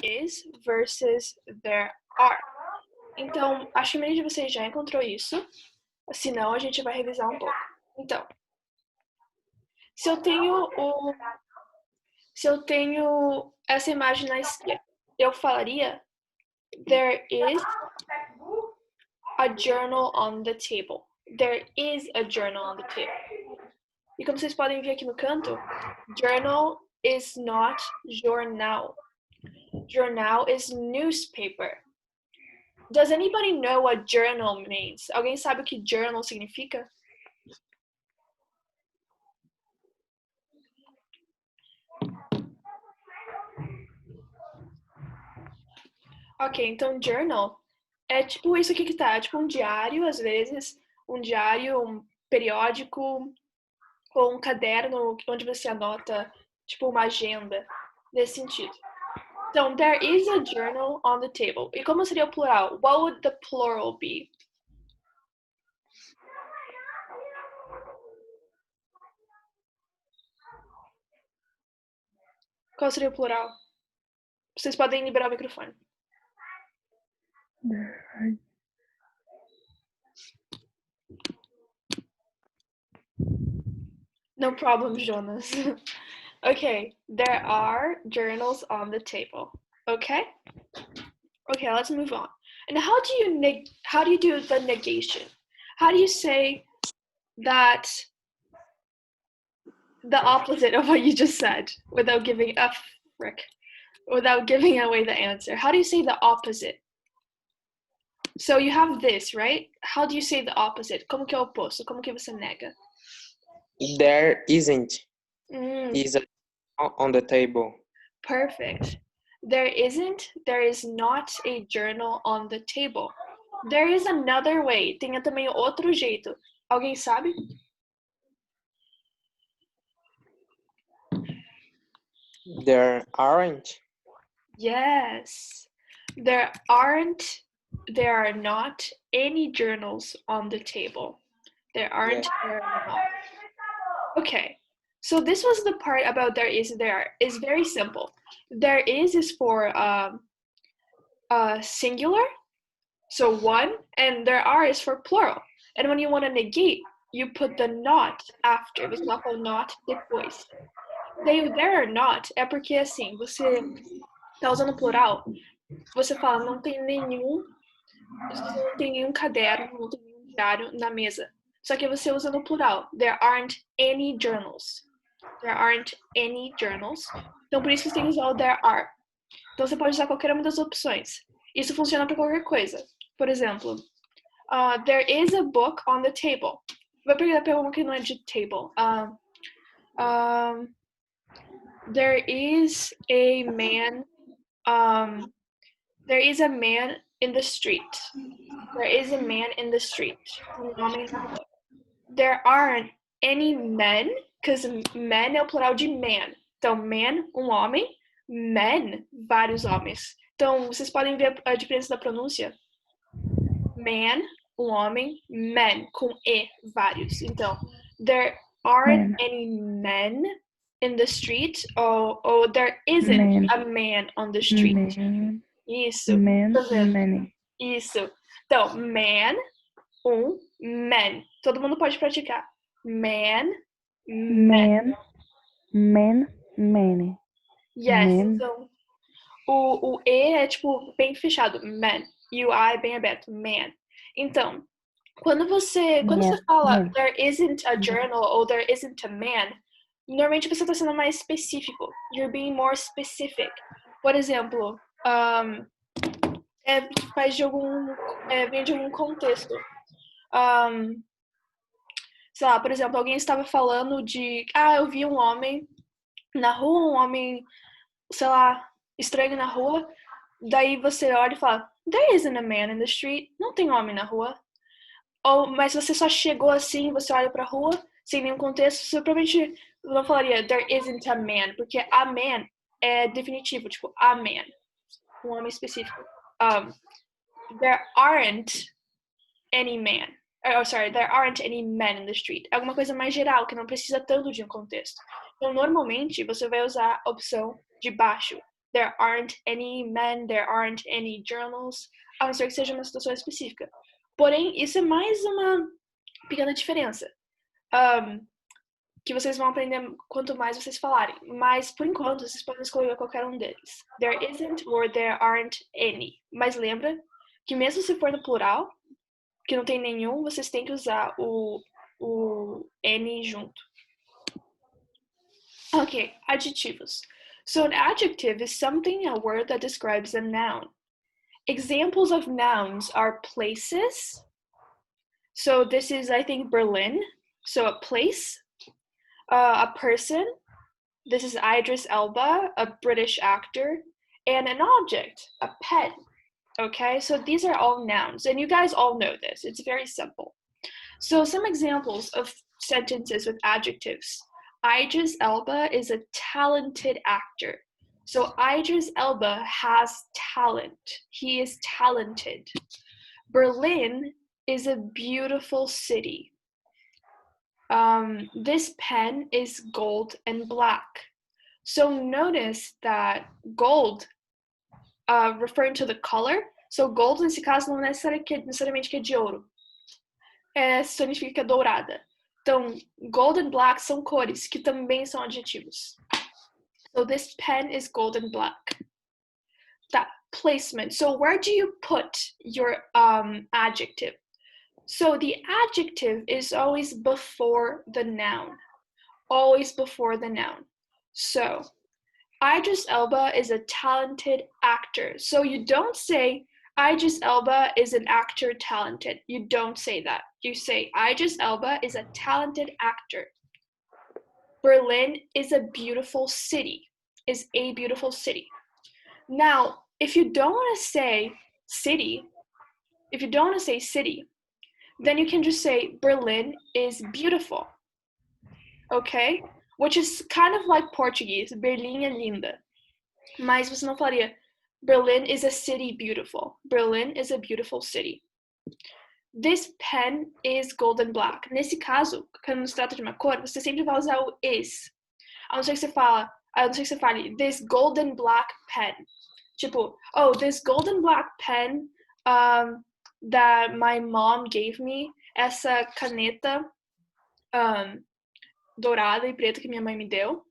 is versus there are. Então, acho que a maioria de vocês já encontrou isso. Se não, a gente vai revisar um pouco. Então, se eu tenho essa imagem na esquerda, eu falaria there is a journal on the table. There is a journal on the table. E como vocês podem ver aqui no canto, journal is not jornal. Journal is newspaper. Does anybody know what journal means? Alguém sabe o que journal significa? Ok, então journal é tipo isso aqui que tá, é tipo um diário, às vezes, um diário, um periódico, ou um caderno onde você anota, tipo uma agenda, nesse sentido. Então, there is a journal on the table. E como seria o plural? What would the plural be? Qual seria o plural? Vocês podem liberar o microfone. No problem, Jonas. Okay, there are journals on the table. Okay? Okay, let's move on. And how do you do the negation? How do you say that the opposite of what you just said without giving away the answer? How do you say the opposite? So you have this, right? How do you say the opposite? Como que é o oposto? Como que você nega? There isn't. Is on the table. Perfect. There is not a journal on the table. There is another way. Tem também outro jeito. Alguém sabe? There aren't. Yes. There are not any journals on the table. There aren't. Yeah. There are not. Okay. So this was the part about there is, there is very simple. There is for singular, so one, and there are is for plural. And when you want to negate, you put the not after. Você coloca o not depois. There are not é porque assim, você tá usando plural, você fala não tem nenhum caderno, não tem nenhum diário na mesa. Só que você usa no plural. There aren't any journals. There aren't any journals. Então, por isso que você tem que usar o there are. Então, você pode usar qualquer uma das opções. Isso funciona para qualquer coisa. Por exemplo, there is a book on the table. Vou pegar uma que não é de table. There is a man. There is a man in the street. There is a man in the street. There aren't any men, because men é o plural de man. Então, man, um homem. Men, vários homens. Então, vocês podem ver a diferença da pronúncia. Man, um homem. Men, com E, vários. Então, there aren't any men in the street, or there isn't a man on the street. Isso. Man. Isso. Então, man, man. Todo mundo pode praticar. Man. Yes. Man. Então, o E é tipo bem fechado. Man. E o A é bem aberto. Man. Então, quando você fala there isn't a journal ou there isn't a man, normalmente você está sendo mais específico. You're being more specific. Por exemplo, vem de algum contexto. Sei lá, por exemplo, alguém estava falando de, eu vi um homem na rua, um homem, sei lá, estranho na rua. Daí você olha e fala, there isn't a man in the street. Não tem homem na rua. Mas você só chegou assim, você olha pra rua, sem nenhum contexto, você provavelmente não falaria there isn't a man, porque a man é definitivo, tipo, a man. Um homem específico. There aren't any man. There aren't any men in the street. É alguma coisa mais geral, que não precisa tanto de um contexto. Então, normalmente, você vai usar a opção de baixo. there aren't any men, there aren't any journals, a não ser que seja uma situação específica. Porém, isso é mais uma pequena diferença. Que vocês vão aprender quanto mais vocês falarem. Mas, por enquanto, vocês podem escolher qualquer um deles. There isn't or there aren't any. Mas lembra que mesmo se for no plural, que não tem nenhum, vocês têm que usar o any junto. Ok, adjetivos. So an adjective is something, a word that describes a noun. Examples of nouns are places. So this is, I think, Berlin. So a place. A person, this is Idris Elba, a British actor, and an object, a pen, okay? So these are all nouns, and you guys all know this. It's very simple. So some examples of sentences with adjectives. Idris Elba is a talented actor. So Idris Elba has talent. He is talented. Berlin is a beautiful city. This pen is gold and black. So notice that gold, referring to the color, so gold nesse caso não necessariamente que é de ouro. Significa que é dourada. Então, gold and black são cores, que também são adjetivos. So this pen is gold and black. That placement. So where do you put your adjective? So the adjective is always before the noun. Always before the noun. So, Idris Elba is a talented actor. So you don't say, Idris Elba is an actor talented. You don't say that. You say, Idris Elba is a talented actor. Berlin is a beautiful city. Is a beautiful city. Now, if you don't want to say city, then you can just say Berlin is beautiful, okay? Which is kind of like Portuguese, Berlim é linda. Mas você não falaria, Berlin is a city beautiful. Berlin is a beautiful city. This pen is gold and black. Nesse caso, quando se trata de uma cor, você sempre vai usar o is. A não ser que você fale, this golden black pen. Tipo, oh, this golden black pen, that my mom gave me, essa caneta dourada e preta que minha mãe me deu,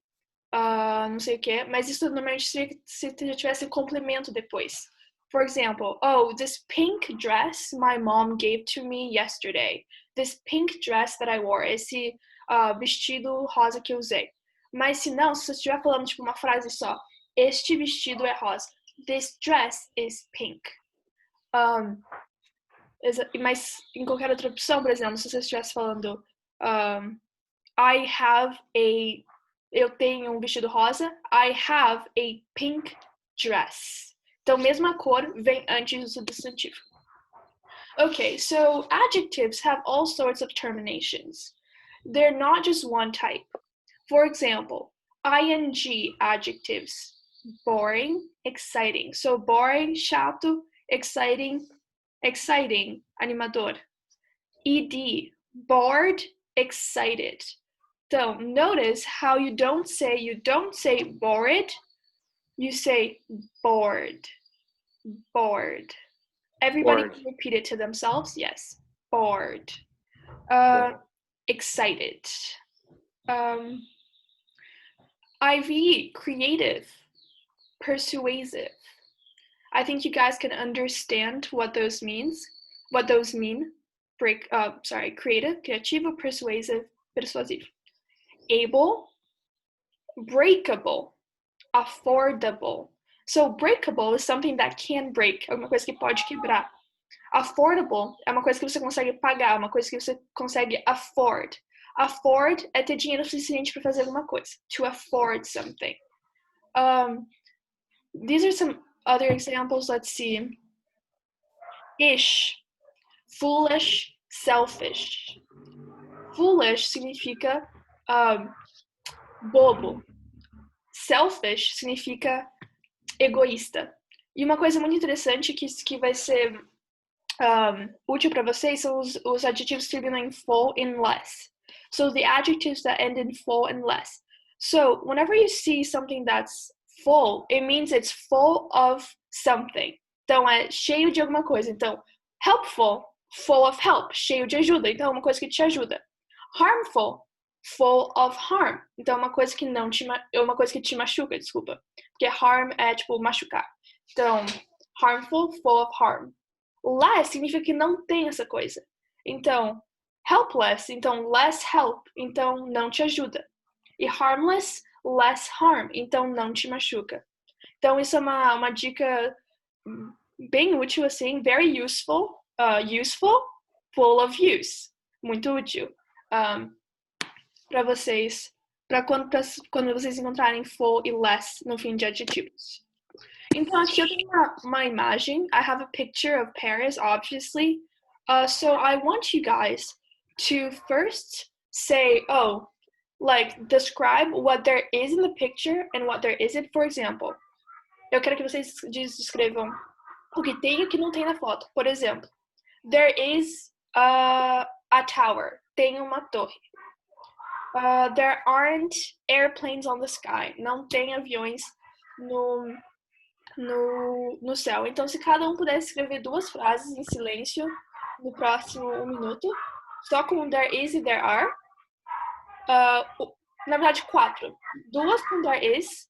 não sei o que, mas isso normalmente se já tivesse complemento depois. For example, oh, this pink dress my mom gave to me yesterday. This pink dress that I wore, esse vestido rosa que eu usei. Mas se não, se você estiver falando tipo uma frase só, este vestido é rosa. This dress is pink. Mas em qualquer outra opção, por exemplo, se você estivesse falando eu tenho um vestido rosa, I have a pink dress. Então, mesma cor vem antes do substantivo. Okay, so adjectives have all sorts of terminations. They're not just one type. For example, ing adjectives. Boring, exciting. So boring, chato, exciting, animador. Ed, bored, excited. So notice how you don't say bored, you say bored. Bored. Everybody can repeat it to themselves. Yes. Bored. Excited. IV, creative, persuasive. I think you guys can understand what those mean. Creative, criativo, persuasive. Able, breakable, affordable. So breakable is something that can break, é uma coisa que pode quebrar. Affordable é uma coisa que você consegue pagar, uma coisa que você consegue afford. Afford é ter dinheiro suficiente para fazer alguma coisa. To afford something. These are some other examples. Let's see. Ish, foolish, selfish. Foolish significa bobo. Selfish significa egoísta. E uma coisa muito interessante que vai ser útil para vocês são os adjetivos que terminam em full and less. So the adjectives that end in full and less. So whenever you see something that's full, it means it's full of something. Então, é cheio de alguma coisa. Então, helpful, full of help, cheio de ajuda. Então, é uma coisa que te ajuda. Harmful, full of harm. Então, é uma coisa que não te, é uma coisa que te machuca, desculpa. Porque harm é, tipo, machucar. Então, harmful, full of harm. Less significa que não tem essa coisa. Então, helpless, então less help, então não te ajuda. E harmless, less harm, então não te machuca. Então, isso é uma dica bem útil, assim, very useful, useful, full of use. Muito útil para vocês, para quando vocês encontrarem full e less no fim de adjetivos. Então, aqui eu tenho uma imagem. I have a picture of Paris, obviously. So I want you guys to first say, oh, like, describe what there is in the picture and what there isn't. For example, eu quero que vocês descrevam o que tem e o que não tem na foto. Por exemplo, there is a tower. Tem uma torre. There aren't airplanes on the sky. Não tem aviões no céu. Então, se cada um pudesse escrever 2 frases em silêncio no próximo 1 minuto, só com there is e there are. Na verdade, 4. 2 com there is,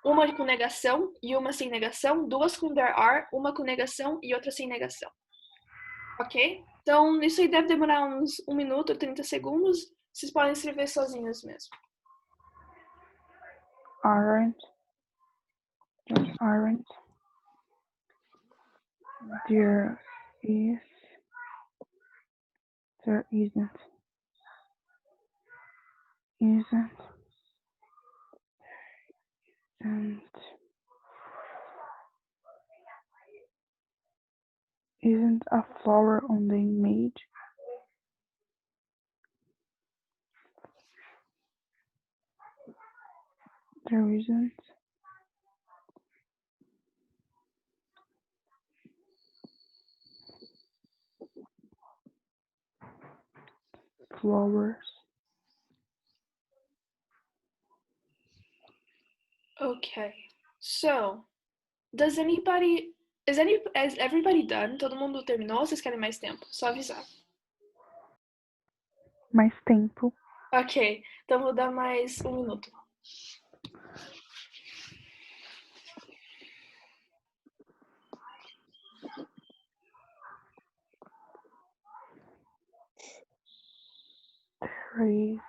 uma com negação e uma sem negação. 2 com there are, uma com negação e outra sem negação. Ok? Então, isso aí deve demorar uns 1 minuto, 30 segundos. Vocês podem escrever sozinhos mesmo. Aren't. There is. There isn't. Isn't a flower on the image? There isn't. Flowers. Okay. So, is everybody done? Todo mundo terminou ou vocês querem mais tempo? Só avisar. Mais tempo. Ok, então vou dar mais 1 minuto. There is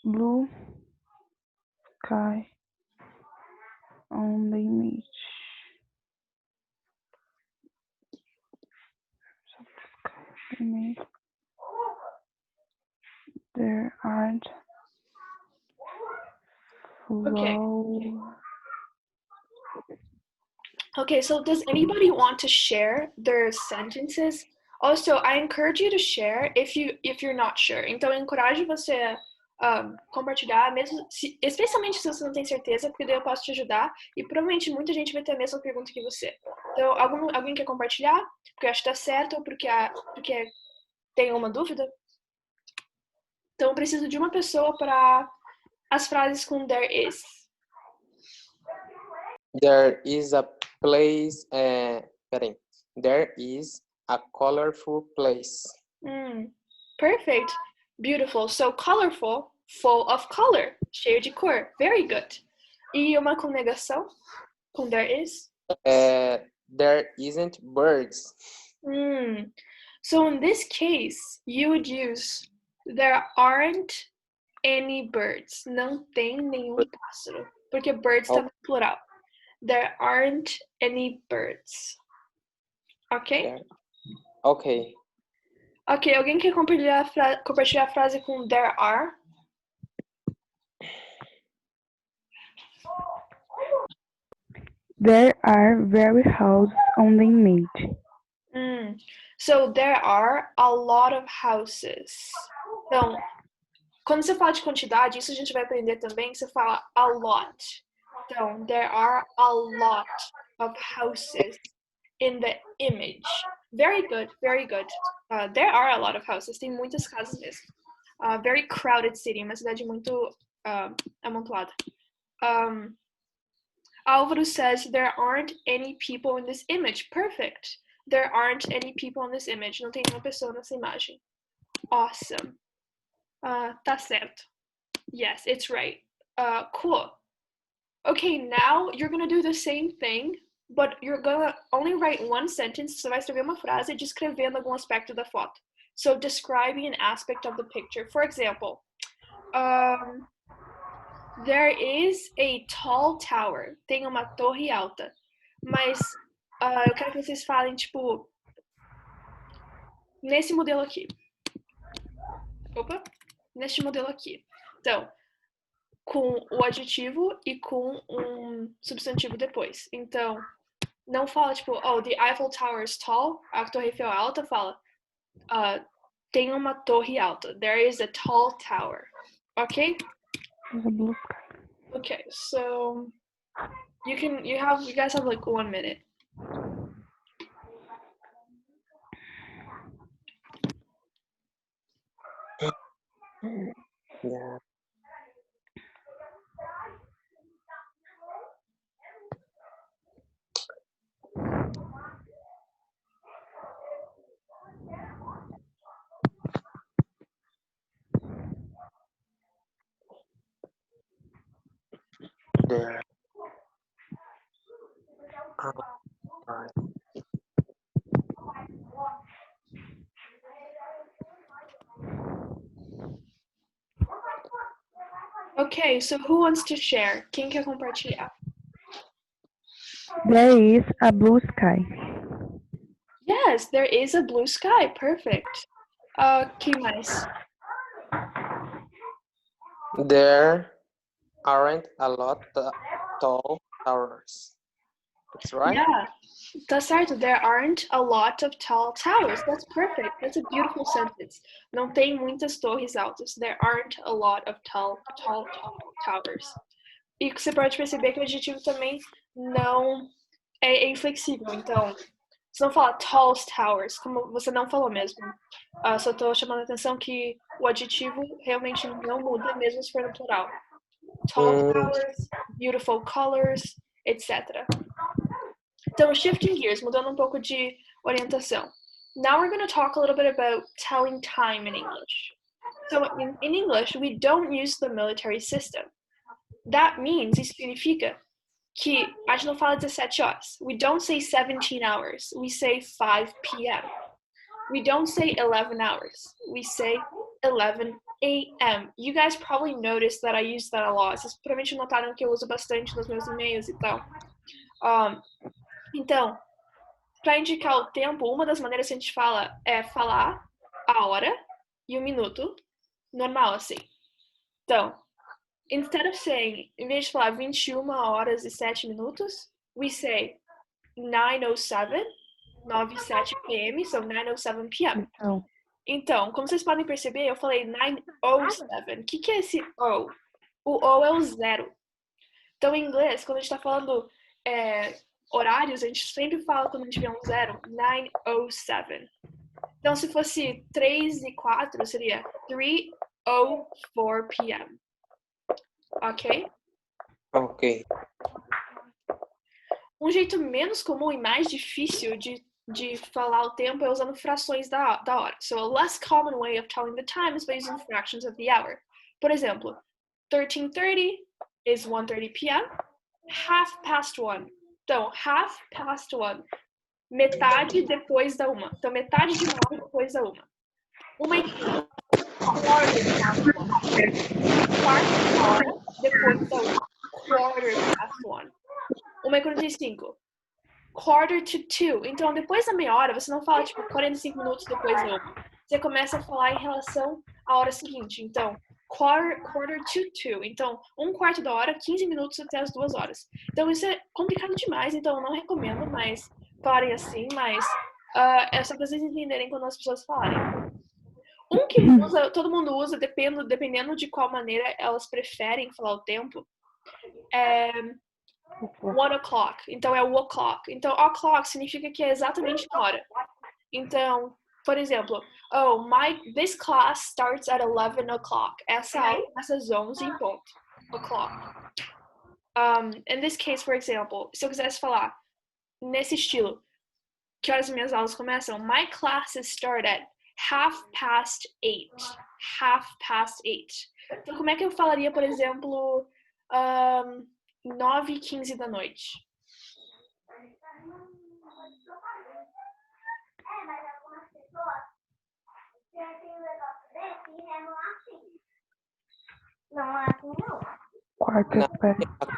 blue sky on the image. There aren't flowers. Okay, so does anybody want to share their sentences? Also, I encourage you to share if you're not sure. Então, eu encorajo você compartilhar, mesmo especialmente se você não tem certeza, porque daí eu posso te ajudar e provavelmente muita gente vai ter a mesma pergunta que você. Então, alguém quer compartilhar? Porque acha que tá certo ou porque tem uma dúvida? Então, eu preciso de uma pessoa para as frases com there is. There is a place. There is a colorful place. Perfect. Beautiful. So colorful, full of color. Cheio de cor. Very good. E uma com negação? Com there is? There isn't birds. So in this case, you would use there aren't any birds. Não tem nenhum pássaro. Porque birds tá no plural. There aren't any birds. Ok? Ok. Ok, alguém quer compartilhar a frase com there are? There are very houses on the image. So there are a lot of houses. Então, quando você fala de quantidade, isso a gente vai aprender também, você fala a lot. Então, there are a lot of houses in the image. Very good, very good. There are a lot of houses. Tem muitas casas mesmo. Very crowded city, uma cidade muito amontoada. Álvaro says, there aren't any people in this image. Perfect. There aren't any people in this image. Não tem nenhuma pessoa nessa imagem. Awesome. Tá certo. Yes, it's right. Cool. Okay, now you're gonna do the same thing, but you're gonna only write one sentence. Você vai escrever uma frase descrevendo algum aspecto da foto. So describing an aspect of the picture. For example, there is a tall tower. Tem uma torre alta. Mas eu quero que vocês falem, tipo, nesse modelo aqui. Opa! Neste modelo aqui. Então, com o adjetivo e com um substantivo depois. Então, não fala, tipo, oh, the Eiffel Tower is tall. A Torre Eiffel é alta. Fala, tem uma torre alta. There is a tall tower. Okay? There's a blue sky. Okay, so you guys have like 1 minute. Yeah. There. Okay, so who wants to share? Quem quer compartilhar? There is a blue sky. Yes, there is a blue sky. Perfect. Quem mais? There aren't a lot of tall towers. That's right? Yeah, tá certo. There aren't a lot of tall towers. That's perfect. That's a beautiful sentence. Não tem muitas torres altas. There aren't a lot of tall towers. E você pode perceber que o adjetivo também não é inflexível. Então, você não fala tall towers, como você não falou mesmo. Só tô chamando a atenção que o adjetivo realmente não muda, mesmo se for no plural. Tall towers, beautiful colors, etc. Então, shifting gears, mudando um pouco de orientação. Now we're going to talk a little bit about telling time in English. So, in English, we don't use the military system. That means, isso significa que a gente não fala 17 horas. We don't say 17 hours. We say 5 p.m. We don't say 11 hours. We say 11 a.m. You guys probably noticed that I use that a lot. Vocês provavelmente notaram que eu uso bastante nos meus e-mails e tal. Então, para indicar o tempo, uma das maneiras que a gente fala é falar a hora e o minuto, normal assim. Então, instead of saying, em vez de falar 21 horas e 7 minutos, we say 9:07 p.m., so 9:07 p.m. Então, como vocês podem perceber, eu falei 9:07. O que é esse O? O O é o zero. Então, em inglês, quando a gente está falando horários, a gente sempre fala quando a gente vê um zero, 9:07. Então, se fosse 3:04, seria 3:04 p.m. Ok? Ok. Um jeito menos comum e mais difícil de falar o tempo é usando frações da hora. So, a less common way of telling the time is by using fractions of the hour. Por exemplo, 13:30 is 1:30 p.m. 1:30. Então, 1:30. Metade depois da uma. Então, metade de uma hora depois da uma. 1:15. Quarto hora depois da uma. 1:15. 1:45. 1:45. Então, depois da meia hora, você não fala, tipo, 45 minutos depois da uma. Você começa a falar em relação à hora seguinte. Então, 1:45. Então, 1/4 da hora, 15 minutos até as 2 horas. Então, isso é complicado demais. Então, eu não recomendo mais falarem assim, mas é só pra vocês entenderem quando as pessoas falarem. Um que todo mundo usa, dependendo de qual maneira elas preferem falar o tempo, é 1:00. Então, é o o'clock. Então, o'clock significa que é exatamente a hora. Então, Por exemplo, this class starts at 11 o'clock. Essa aula começa às 11 em ponto. O'clock. In this case, for example, se eu quisesse falar nesse estilo, que horas minhas aulas começam? My classes start at 8:30. 8:30. Então, como é que eu falaria, por exemplo, 9:15 da noite? Quarter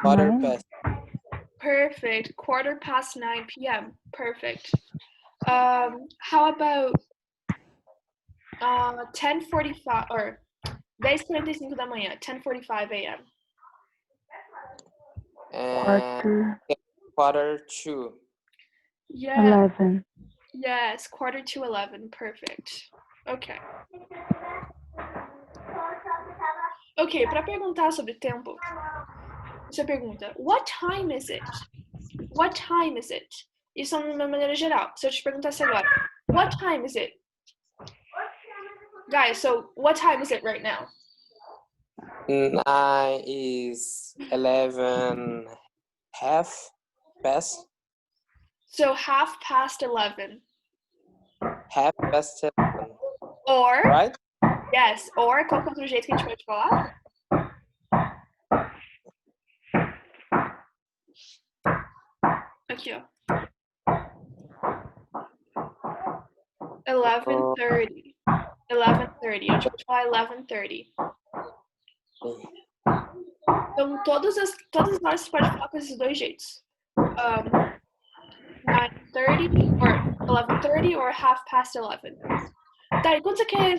Quarter past. Perfect. 9:15 p.m. Perfect. How about 10:45 or 10:45 da manhã? 10:45 a.m. Quarter to. Yeah. 11. Yes, 11:15. Perfect. Okay. Ok, para perguntar sobre tempo, você pergunta, what time is it? What time is it? Isso é uma maneira geral. Se eu te perguntasse agora, what time is it? Guys, so what time is it right now? 9 is 11 half past. So 11:30. Half past 11. Or, Right? yes, or qual que é outro jeito que a gente pode falar? Aqui, ó. 11:30. 11:30. A gente pode falar 11:30. Então, todas as horas você pode falar com esses dois jeitos. 9:30 or 11:30 or 11:30. Daí, quando você quer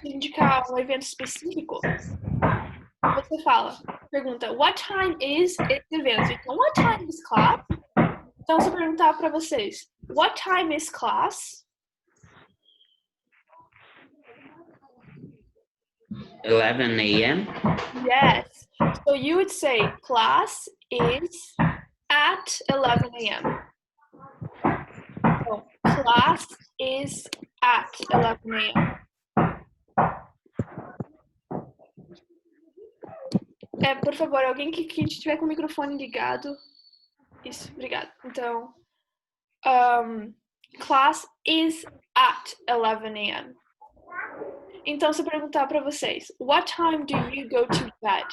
indicar um evento específico, você pergunta, what time is esse evento? Então, what time is class? Então, se eu perguntar para vocês, what time is class? 11 a.m. Yes. So you would say class is at 11 a.m. So class is at 11 a.m. Por favor, alguém que estiver com o microfone ligado. Isso, obrigada. Então, class is at 11 a.m. Então, se eu perguntar para vocês, what time do you go to bed?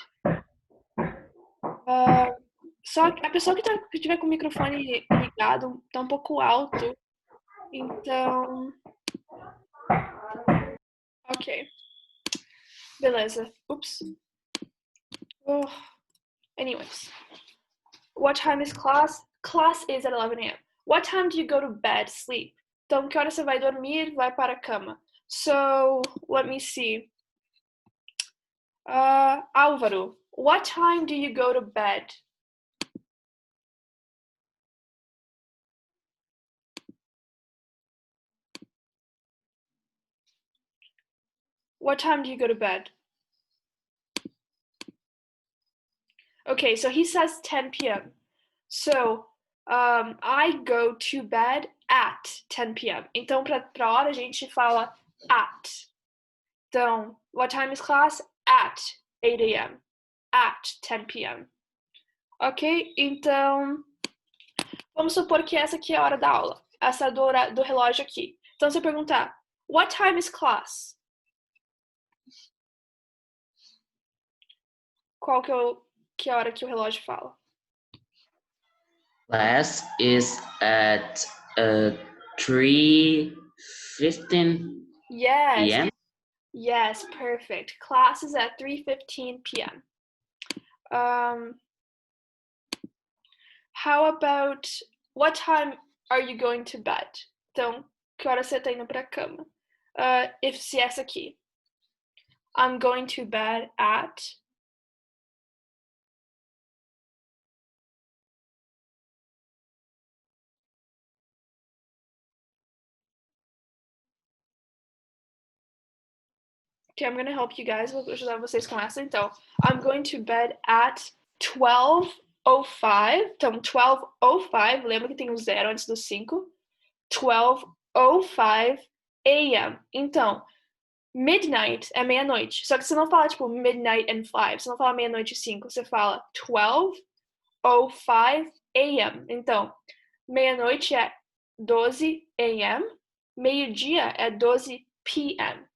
Só a pessoa que estiver com o microfone ligado tá um pouco alto. Então, ok. Beleza. Oops. Anyways. What time is class? Class is at 11 a.m. What time do you go to bed, sleep? Então, que hora você vai dormir, vai para a cama? So, let me see. Álvaro, what time do you go to bed? What time do you go to bed? Okay, so he says 10 p.m. So, I go to bed at 10 p.m. Então, para hora, a gente fala at. Então, what time is class? At 8 a.m. At 10 p.m. Ok? Então, vamos supor que essa aqui é a hora da aula. Essa do relógio aqui. Então, se eu perguntar, what time is class? Qual que é a hora que o relógio fala? Class is at 3:15 Yes. p.m. Yes, perfect. Class is at 3:15 p.m. How about what time are you going to bed? Então, que hora você tá indo pra cama? Se essa aqui. I'm going to bed at Okay, I'm going to help you guys. Vou ajudar vocês com essa. Então, I'm going to bed at 12:05. Então, 12:05. Lembra que tem um 0 antes do 5. 12:05 a.m. Então, midnight é meia-noite. Só que você não fala, tipo, midnight and 5. Você não fala meia-noite e 5. Você fala 12:05 a.m. Então, meia-noite é 12 a.m. Meio-dia é 12 p.m.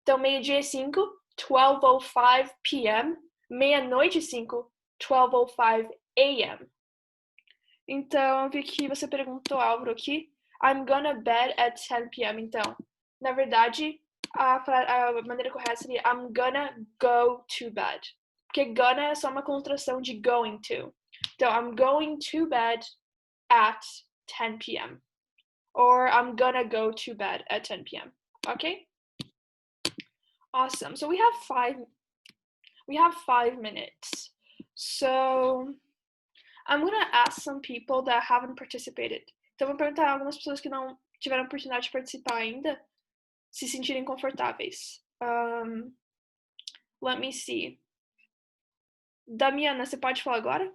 Então, meio-dia e 5, 12:05 p.m. Meia-noite e 5, 12:05 a.m. Então, eu vi que você perguntou, Álvaro, aqui. I'm gonna bed at 10 p.m. Então, na verdade, a maneira correta seria I'm gonna go to bed. Porque gonna é só uma contração de going to. Então, I'm going to bed at 10 p.m. Or I'm gonna go to bed at 10 p.m. Okay? Awesome. So we have 5 minutes. So I'm gonna ask some people that haven't participated. Então, vou perguntar a algumas pessoas que não tiveram a oportunidade de participar ainda, se sentirem confortáveis. Let me see. Damiana, você pode falar agora?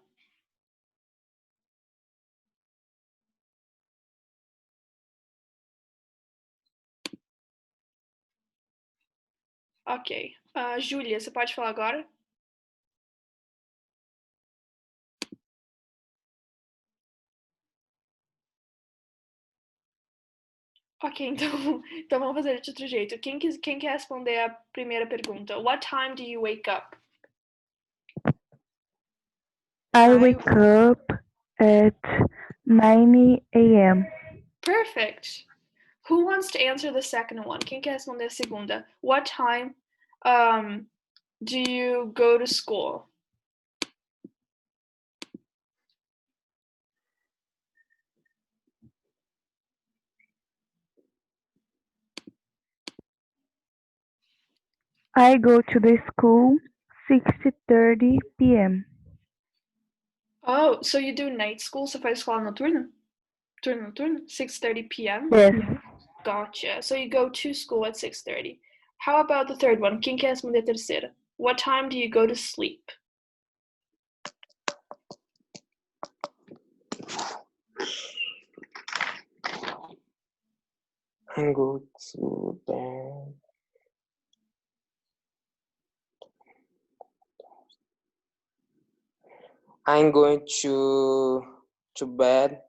Ok. Júlia, você pode falar agora? Ok, então vamos fazer de outro jeito. Quem quer responder a primeira pergunta? What time do you wake up? I wake up at 9 a.m. Perfect. Who wants to answer the second one? Quem quer responder a segunda? What time do you go to school? I go to the school 6:30 p.m. Oh, so you do night school? Você faz escola noturna? Turno noturno? 6:30 p.m.? Yes. Gotcha. So you go to school at 6:30. How about the third one? Quem quer responder a terceira? What time do you go to sleep? I go to bed. I'm going to bed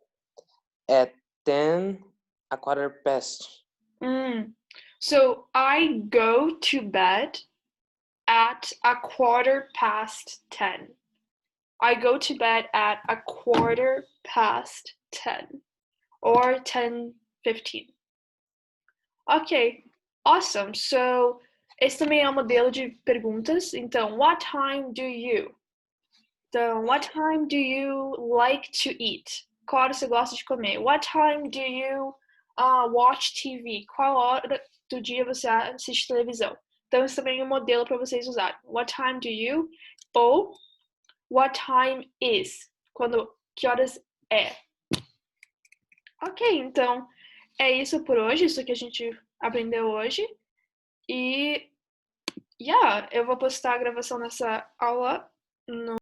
at 10, a quarter past. So I go to bed at 10:15. I go to bed at 10:15 or 10:15. Ok, awesome. So esse também é um modelo de perguntas. Então, what time do you? Então, what time do you like to eat? Qual hora você gosta de comer? What time do you watch TV? Qual hora do dia você assiste televisão? Então, esse também é um modelo para vocês usarem. What time do you? Ou what time is? Que horas é? Ok, então é isso por hoje, isso que a gente aprendeu hoje. E eu vou postar a gravação dessa aula no